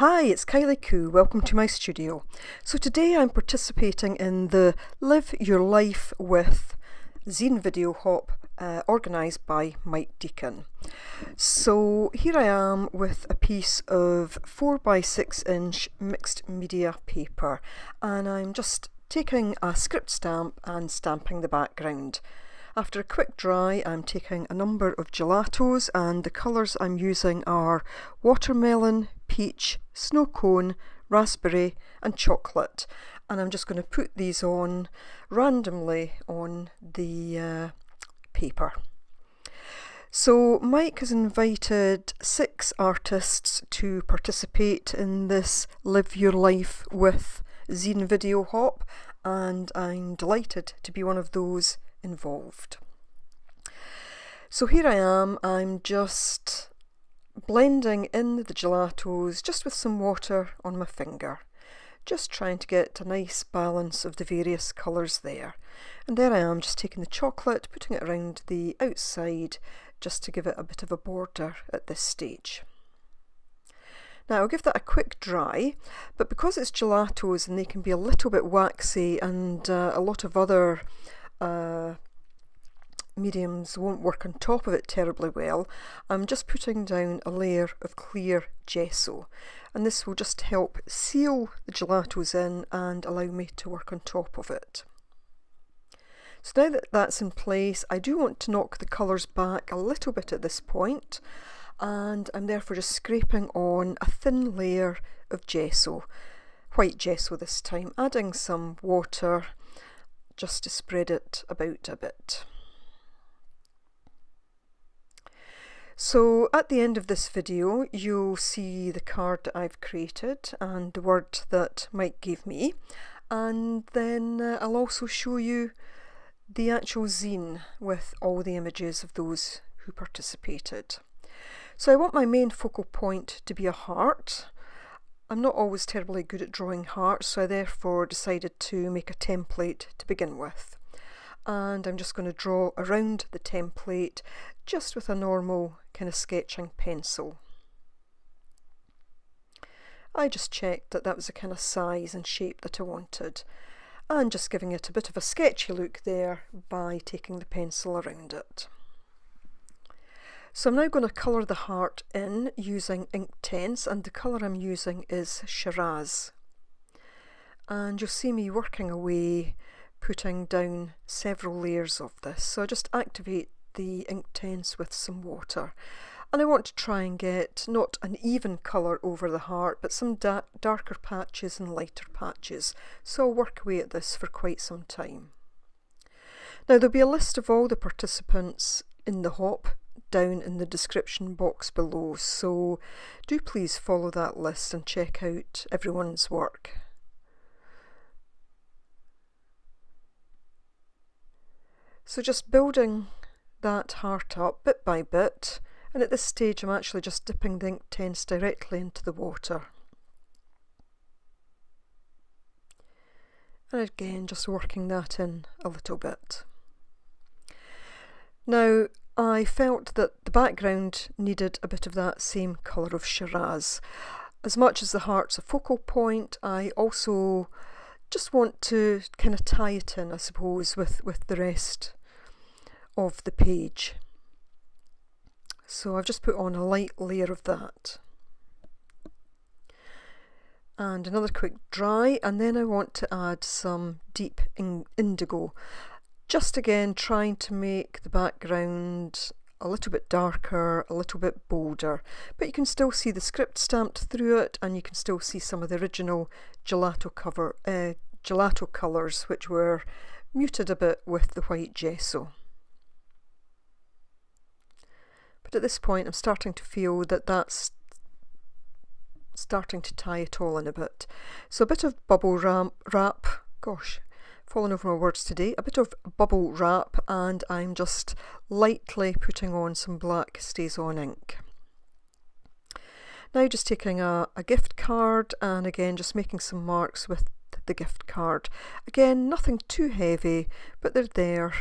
Hi, it's Kylie Koo. Welcome to my studio. So today I'm participating in the Live Your Life with Zine video hop organised by Mike Deakin. So here I am with a piece of 4x6" mixed media paper, and I'm just taking a script stamp and stamping the background. After a quick dry, I'm taking a number of gelatos, and the colours I'm using are watermelon, peach, snow cone, raspberry and chocolate, and I'm just going to put these on randomly on the paper. So Mike has invited 6 artists to participate in this Live Your Life with Zine video hop, and I'm delighted to be one of those involved. So here I am, I'm just blending in the gelatos just with some water on my finger, just trying to get a nice balance of the various colours there. And there I am, just taking the chocolate, putting it around the outside just to give it a bit of a border at this stage. Now I'll give that a quick dry, but because it's gelatos and they can be a little bit waxy and a lot of other mediums won't work on top of it terribly well, I'm just putting down a layer of clear gesso, and this will just help seal the gelatos in and allow me to work on top of it. So now that that's in place, I do want to knock the colours back a little bit at this point, and I'm therefore just scraping on a thin layer of gesso, white gesso this time, adding some water just to spread it about a bit. So at the end of this video you'll see the card that I've created and the word that Mike gave me, and then I'll also show you the actual zine with all the images of those who participated. So I want my main focal point to be a heart. I'm not always terribly good at drawing hearts, so I therefore decided to make a template to begin with. And I'm just going to draw around the template just with a normal kind of sketching pencil. I just checked that that was the kind of size and shape that I wanted, and just giving it a bit of a sketchy look there by taking the pencil around it. So I'm now going to colour the heart in using Inktense, and the colour I'm using is Shiraz. And you'll see me working away, putting down several layers of this. So I just activate the Inktense with some water, and I want to try and get not an even colour over the heart, but some darker patches and lighter patches. So I'll work away at this for quite some time. Now there'll be a list of all the participants in the hop down in the description box below, so do please follow that list and check out everyone's work. So just building that heart up bit by bit, and at this stage I'm actually just dipping the Inktense directly into the water. And again just working that in a little bit. Now I felt that the background needed a bit of that same colour of Shiraz. As much as the heart's a focal point, I also just want to kind of tie it in, I suppose, with the rest of the page. So I've just put on a light layer of that. And another quick dry, and then I want to add some deep indigo. Just again trying to make the background a little bit darker, a little bit bolder, but you can still see the script stamped through it, and you can still see some of the original gelato colours, which were muted a bit with the white gesso. But at this point I'm starting to feel that that's starting to tie it all in a bit. So a bit of bubble wrap, gosh, falling over my words today, a bit of bubble wrap, and I'm just lightly putting on some black StazOn ink. Now just taking a gift card, and again just making some marks with the gift card. Again, nothing too heavy, but they're there,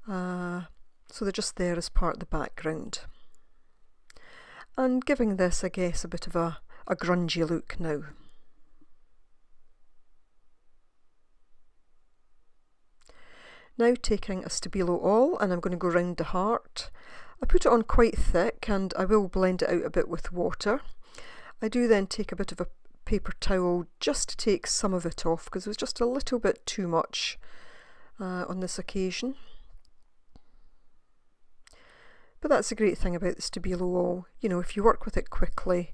so they're just there as part of the background. And giving this, I guess, a bit of a a grungy look now. Now taking a Stabilo All, and I'm going to go round the heart. I put it on quite thick and I will blend it out a bit with water. I do then take a bit of a paper towel just to take some of it off because it was just a little bit too much on this occasion. But that's the great thing about the Stabilo All. You know, if you work with it quickly,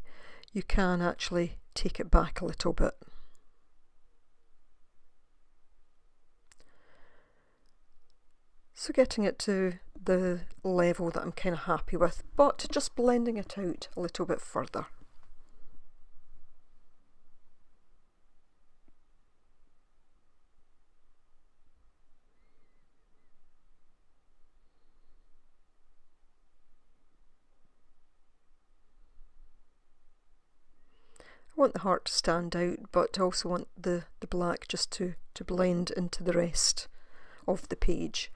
you can actually take it back a little bit. So getting it to the level that I'm kind of happy with, but just blending it out a little bit further. I want the heart to stand out, but I also want the black just to blend into the rest of the page.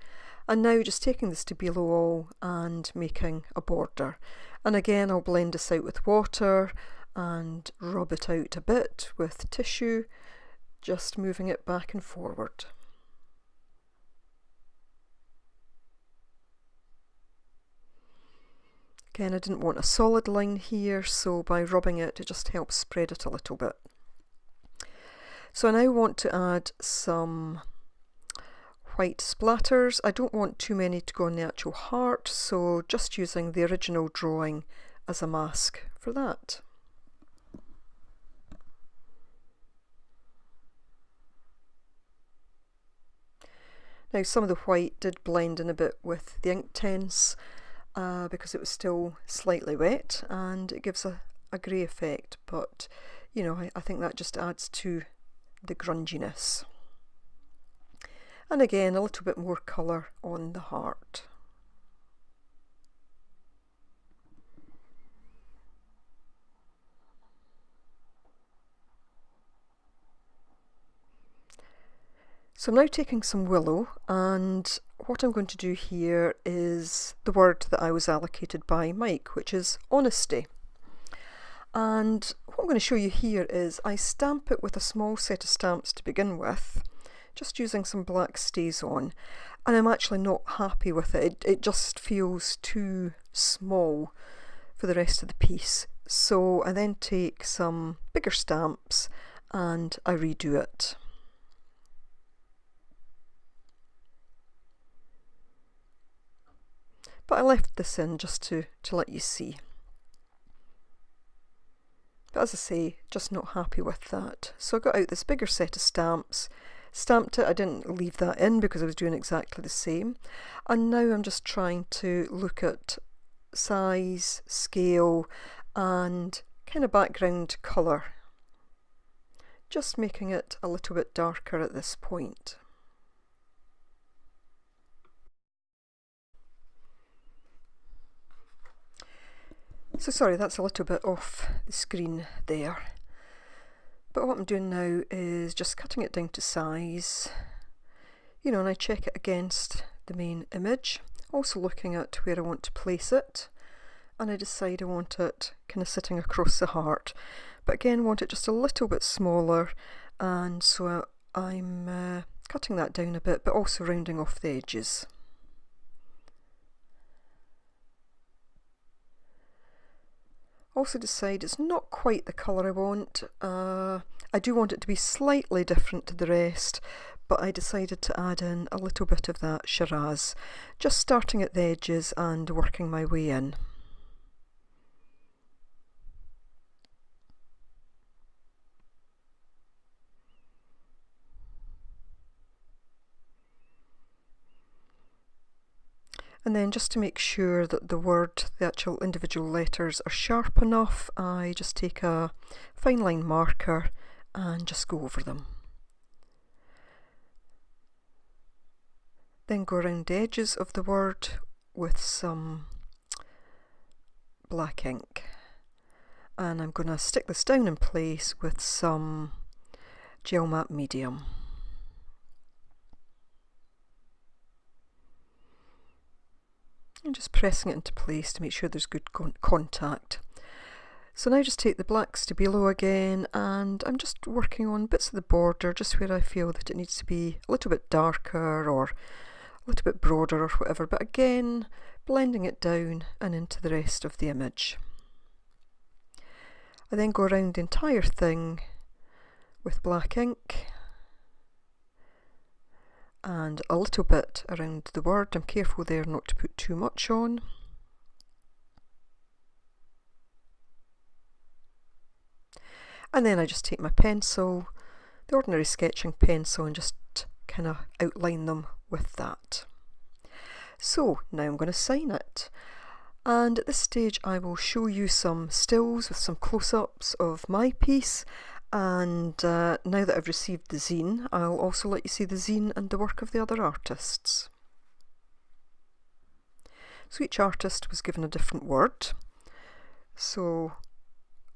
And now just taking the Stabilo All and making a border. And again, I'll blend this out with water and rub it out a bit with tissue, just moving it back and forward. Again, I didn't want a solid line here, so by rubbing it, it just helps spread it a little bit. So I now want to add some white splatters. I don't want too many to go on the actual heart, so just using the original drawing as a mask for that. Now some of the white did blend in a bit with the Inktense because it was still slightly wet, and it gives a grey effect, but you know, I think that just adds to the grunginess. And again, a little bit more colour on the heart. So I'm now taking some willow, and what I'm going to do here is the word that I was allocated by Mike, which is honesty. And what I'm going to show you here is I stamp it with a small set of stamps to begin with, just using some black StazOn, and I'm actually not happy with it. It just feels too small for the rest of the piece. So I then take some bigger stamps and I redo it. But I left this in just to let you see. But as I say, just not happy with that. So I got out this bigger set of stamps, stamped it. I didn't leave that in because I was doing exactly the same. And now I'm just trying to look at size, scale, and kind of background colour. Just making it a little bit darker at this point. So sorry, that's a little bit off the screen there. But what I'm doing now is just cutting it down to size, you know, and I check it against the main image, also looking at where I want to place it, and I decide I want it kind of sitting across the heart, but again want it just a little bit smaller, and so I'm cutting that down a bit, but also rounding off the edges. Also decide it's not quite the colour I want. I do want it to be slightly different to the rest, but I decided to add in a little bit of that Shiraz, just starting at the edges and working my way in. And then just to make sure that the word, the actual individual letters are sharp enough, I just take a fine line marker and just go over them. Then go around the edges of the word with some black ink. And I'm going to stick this down in place with some gel matte medium. And just pressing it into place to make sure there's good contact. So now just take the black stabilo again, and I'm just working on bits of the border just where I feel that it needs to be a little bit darker or a little bit broader or whatever, but again blending it down and into the rest of the image. I then go around the entire thing with black ink and a little bit around the word. I'm careful there not to put too much on. And then I just take my pencil, the ordinary sketching pencil, and just kind of outline them with that. So now I'm going to sign it. And at this stage I will show you some stills with some close-ups of my piece, and now that I've received the zine, I'll also let you see the zine and the work of the other artists. So each artist was given a different word. So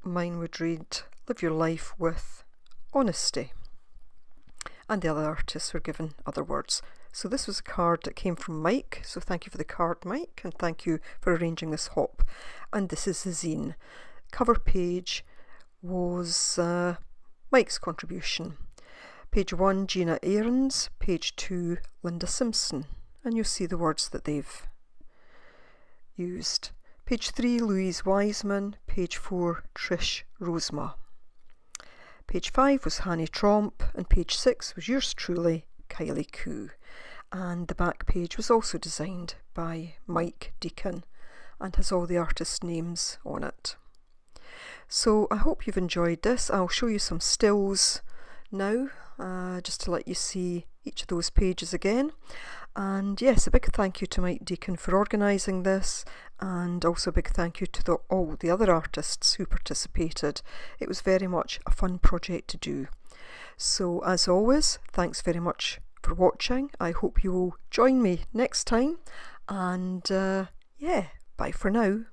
mine would read, "Live your life with honesty," and the other artists were given other words. So this was a card that came from Mike, so thank you for the card, Mike, and thank you for arranging this hop. And this is the zine. Cover page was Mike's contribution. Page 1, Gina Ahrens. Page 2, Linda Simpson. And you'll see the words that they've used. Page 3, Louise Wiseman. Page 4, Trish Rosema. Page 5 was Hanny Tromp, and page 6 was yours truly, Kylie Koo. And the back page was also designed by Mike Deakin and has all the artists' names on it. So I hope you've enjoyed this. I'll show you some stills now, just to let you see each of those pages again. And yes, a big thank you to Mike Deakin for organising this, and also a big thank you to all the other artists who participated. It was very much a fun project to do. So as always, thanks very much for watching. I hope you will join me next time, and yeah, bye for now.